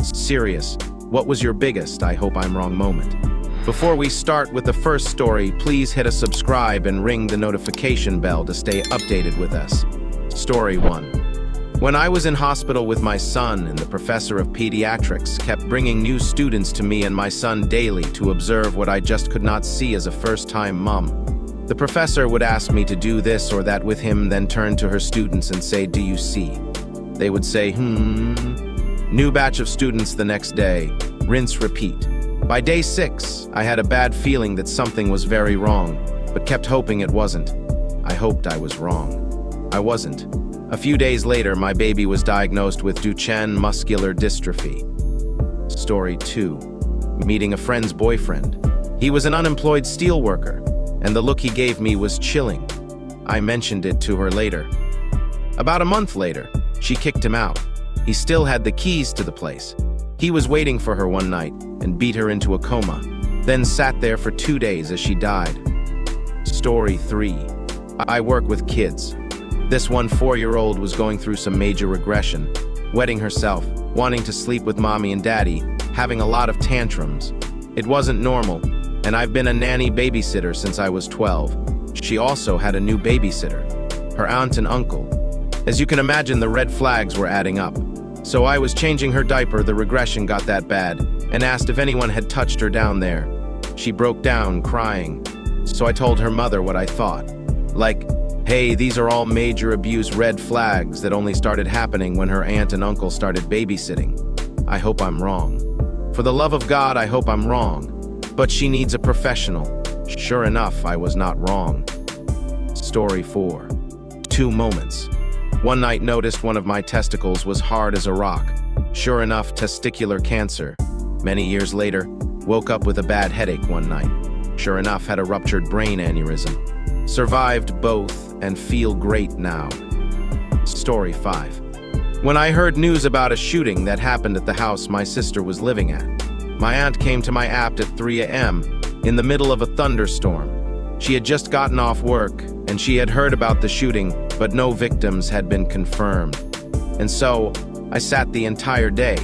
Serious, what was your biggest I hope I'm wrong moment? Before we start with the first story, please hit a subscribe and ring the notification bell to stay updated with us. Story 1. When I was in hospital with my son and the professor of pediatrics kept bringing new students to me and my son daily to observe what I just could not see as a first-time mom. The professor would ask me to do this or that with him, then turn to her students and say, "Do you see?" They would say, New batch of students the next day. Rinse, repeat. By day 6, I had a bad feeling that something was very wrong, but kept hoping it wasn't. I hoped I was wrong. I wasn't. A few days later, my baby was diagnosed with Duchenne muscular dystrophy. Story 2. Meeting a friend's boyfriend. He was an unemployed steelworker, and the look he gave me was chilling. I mentioned it to her later. About a month later, she kicked him out. He still had the keys to the place. He was waiting for her one night and beat her into a coma, then sat there for 2 days as she died. Story 3. I work with kids. This one 4-year-old was going through some major regression, wetting herself, wanting to sleep with mommy and daddy, having a lot of tantrums. It wasn't normal, and I've been a nanny babysitter since I was 12. She also had a new babysitter, her aunt and uncle. As you can imagine, the red flags were adding up. So I was changing her diaper, the regression got that bad, and asked if anyone had touched her down there. She broke down, crying. So I told her mother what I thought. Like, hey, these are all major abuse red flags that only started happening when her aunt and uncle started babysitting. I hope I'm wrong. For the love of God, I hope I'm wrong. But she needs a professional. Sure enough, I was not wrong. Story 4. 2 moments. One night noticed one of my testicles was hard as a rock. Sure enough, testicular cancer. Many years later, woke up with a bad headache one night. Sure enough, had a ruptured brain aneurysm. Survived both and feel great now. Story 5. When I heard news about a shooting that happened at the house my sister was living at, my aunt came to my apt at 3 a.m. in the middle of a thunderstorm. She had just gotten off work, and she had heard about the shooting, but no victims had been confirmed. And so, I sat the entire day.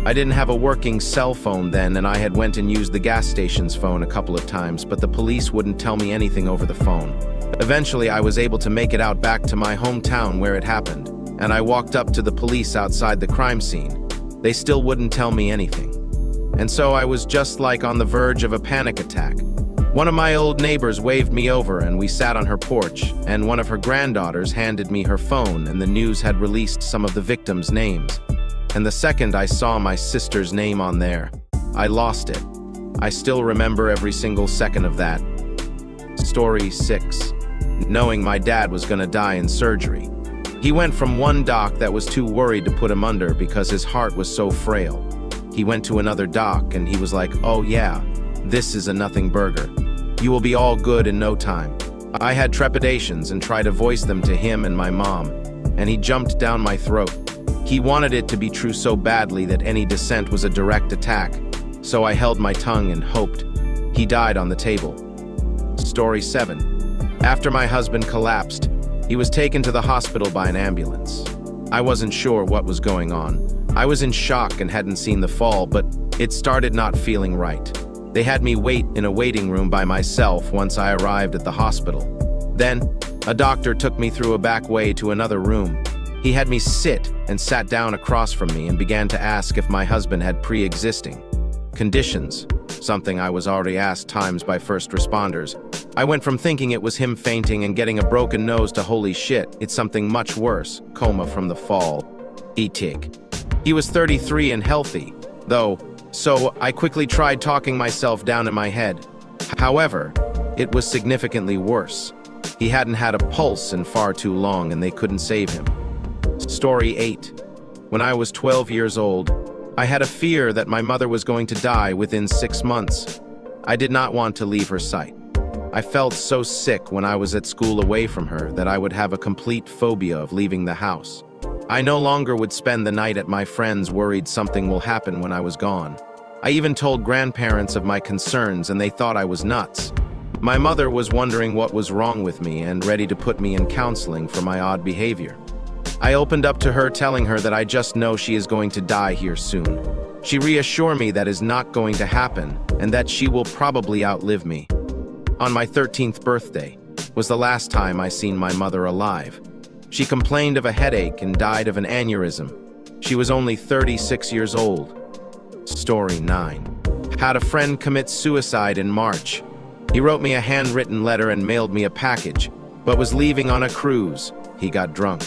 I didn't have a working cell phone then, and I had went and used the gas station's phone a couple of times, but the police wouldn't tell me anything over the phone. Eventually, I was able to make it out back to my hometown where it happened, and I walked up to the police outside the crime scene. They still wouldn't tell me anything. And so I was just like on the verge of a panic attack. One of my old neighbors waved me over and we sat on her porch, and one of her granddaughters handed me her phone, and the news had released some of the victims' names. And the second I saw my sister's name on there, I lost it. I still remember every single second of that. Story 6. Knowing my dad was gonna die in surgery. He went from one doc that was too worried to put him under because his heart was so frail. He went to another doc and he was like, "Oh yeah, this is a nothing burger. You will be all good in no time." I had trepidations and tried to voice them to him and my mom, and he jumped down my throat. He wanted it to be true so badly that any dissent was a direct attack, so I held my tongue and hoped. He died on the table. Story 7. After my husband collapsed, he was taken to the hospital by an ambulance. I wasn't sure what was going on. I was in shock and hadn't seen the fall, but it started not feeling right. They had me wait in a waiting room by myself once I arrived at the hospital. Then, a doctor took me through a back way to another room. He had me sit and sat down across from me and began to ask if my husband had pre-existing conditions, something I was already asked times by first responders. I went from thinking it was him fainting and getting a broken nose to holy shit, it's something much worse, coma from the fall. E-tick. He was 33 and healthy, though, so I quickly tried talking myself down in my head. However, it was significantly worse. He hadn't had a pulse in far too long and they couldn't save him. Story 8. When I was 12 years old, I had a fear that my mother was going to die within 6 months. I did not want to leave her sight. I felt so sick when I was at school away from her that I would have a complete phobia of leaving the house. I no longer would spend the night at my friends worried something will happen when I was gone. I even told grandparents of my concerns and they thought I was nuts. My mother was wondering what was wrong with me and ready to put me in counseling for my odd behavior. I opened up to her, telling her that I just know she is going to die here soon. She reassured me that is not going to happen and that she will probably outlive me. On my 13th birthday was the last time I seen my mother alive. She complained of a headache and died of an aneurysm. She was only 36 years old. Story 9. Had a friend commit suicide in March. He wrote me a handwritten letter and mailed me a package, but was leaving on a cruise. He got drunk,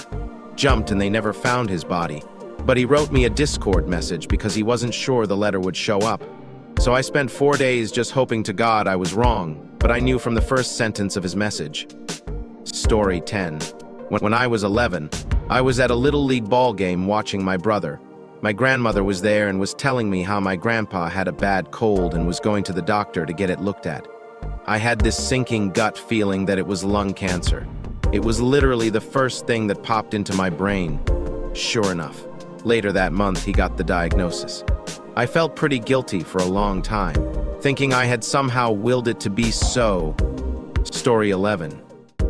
jumped, and they never found his body. But he wrote me a Discord message because he wasn't sure the letter would show up. So I spent 4 days just hoping to God I was wrong, but I knew from the first sentence of his message. Story 10. When I was 11, I was at a Little League ball game watching my brother. My grandmother was there and was telling me how my grandpa had a bad cold and was going to the doctor to get it looked at. I had this sinking gut feeling that it was lung cancer. It was literally the first thing that popped into my brain. Sure enough, later that month he got the diagnosis. I felt pretty guilty for a long time, thinking I had somehow willed it to be so. Story 11.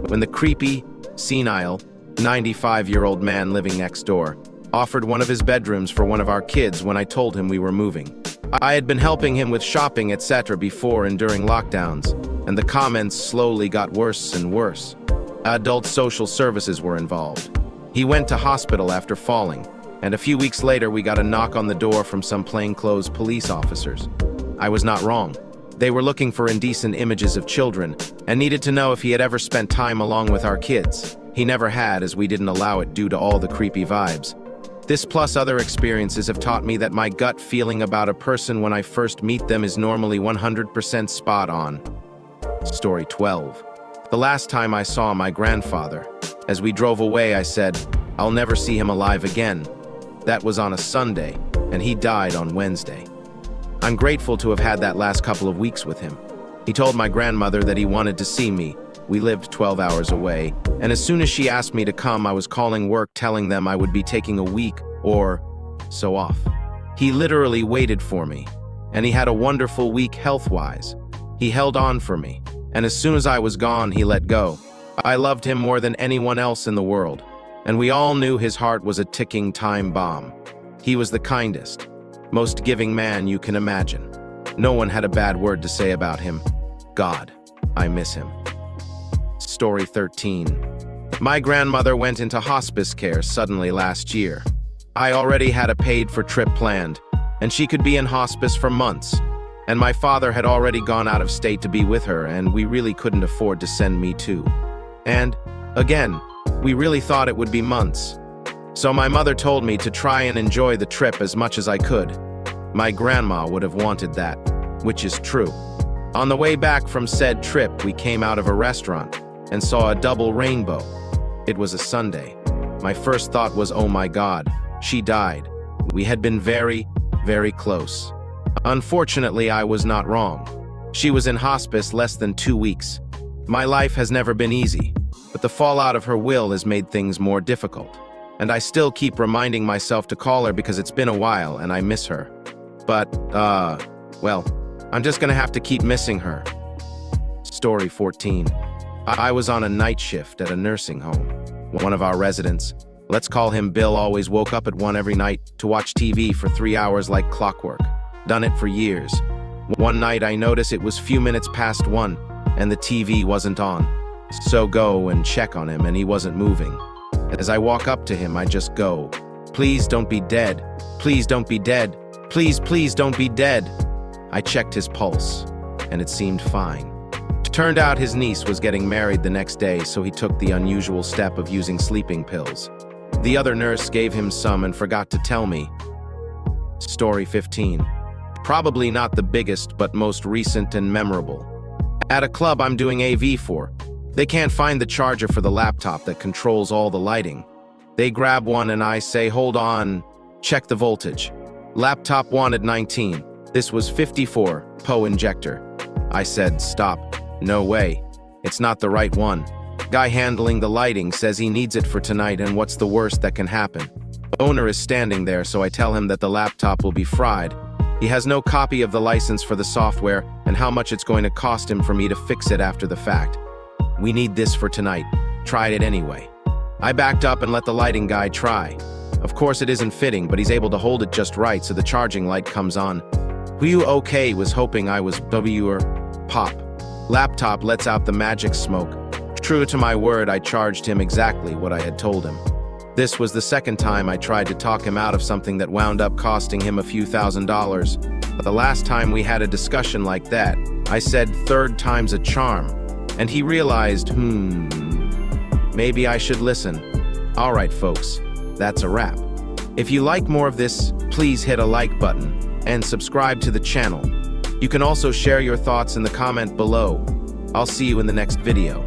When the creepy, senile, 95-year-old man living next door offered one of his bedrooms for one of our kids when I told him we were moving. I had been helping him with shopping, etc. before and during lockdowns, and the comments slowly got worse and worse. Adult social services were involved. He went to hospital after falling, and a few weeks later we got a knock on the door from some plainclothes police officers. I was not wrong. They were looking for indecent images of children and needed to know if he had ever spent time along with our kids. He never had, as we didn't allow it due to all the creepy vibes. This plus other experiences have taught me that my gut feeling about a person when I first meet them is normally 100% spot on. Story 12. The last time I saw my grandfather, as we drove away, I said, I'll never see him alive again. That was on a Sunday, and he died on Wednesday. I'm grateful to have had that last couple of weeks with him. He told my grandmother that he wanted to see me. We lived 12 hours away, and as soon as she asked me to come, I was calling work telling them I would be taking a week or so off. He literally waited for me, and he had a wonderful week health-wise. He held on for me, and as soon as I was gone, he let go. I loved him more than anyone else in the world, and we all knew his heart was a ticking time bomb. He was the kindest, most giving man you can imagine. No one had a bad word to say about him. God, I miss him. Story 13. My grandmother went into hospice care suddenly last year. I already had a paid-for trip planned, and she could be in hospice for months. And my father had already gone out of state to be with her, and we really couldn't afford to send me too. And, again, we really thought it would be months. So my mother told me to try and enjoy the trip as much as I could. My grandma would have wanted that, which is true. On the way back from said trip, we came out of a restaurant and saw a double rainbow. It was a Sunday. My first thought was, oh my God, she died. We had been very, very close. Unfortunately, I was not wrong. She was in hospice less than 2 weeks. My life has never been easy, but the fallout of her will has made things more difficult. And I still keep reminding myself to call her because it's been a while and I miss her. But, well, I'm just gonna have to keep missing her. Story 14. I was on a night shift at a nursing home. One of our residents, let's call him Bill, always woke up at 1 every night to watch TV for 3 hours like clockwork. Done it for years. One night I noticed it was few minutes past 1 and the TV wasn't on. So go and check on him and he wasn't moving. As I walk up to him, I just go, please don't be dead. Please don't be dead. Please, please don't be dead. I checked his pulse and it seemed fine. Turned out his niece was getting married the next day, so he took the unusual step of using sleeping pills. The other nurse gave him some and forgot to tell me. Story 15. Probably not the biggest, but most recent and memorable. At a club I'm doing AV for, they can't find the charger for the laptop that controls all the lighting. They grab one and I say, hold on, check the voltage. Laptop wanted 19. This was 54, PO injector. I said, stop. No way. It's not the right one. Guy handling the lighting says he needs it for tonight and what's the worst that can happen? Owner is standing there, so I tell him that the laptop will be fried. He has no copy of the license for the software and how much it's going to cost him for me to fix it after the fact. We need this for tonight. Tried it anyway. I backed up and let the lighting guy try. Of course it isn't fitting, but he's able to hold it just right so the charging light comes on. Whew, okay, was hoping I was W or pop. Laptop lets out the magic smoke. True to my word, I charged him exactly what I had told him. This was the second time I tried to talk him out of something that wound up costing him a few $1,000s. But the last time we had a discussion like that, I said third time's a charm, and he realized, maybe I should listen. All right, folks, that's a wrap. If you like more of this, please hit a like button and subscribe to the channel. You can also share your thoughts in the comment below. I'll see you in the next video.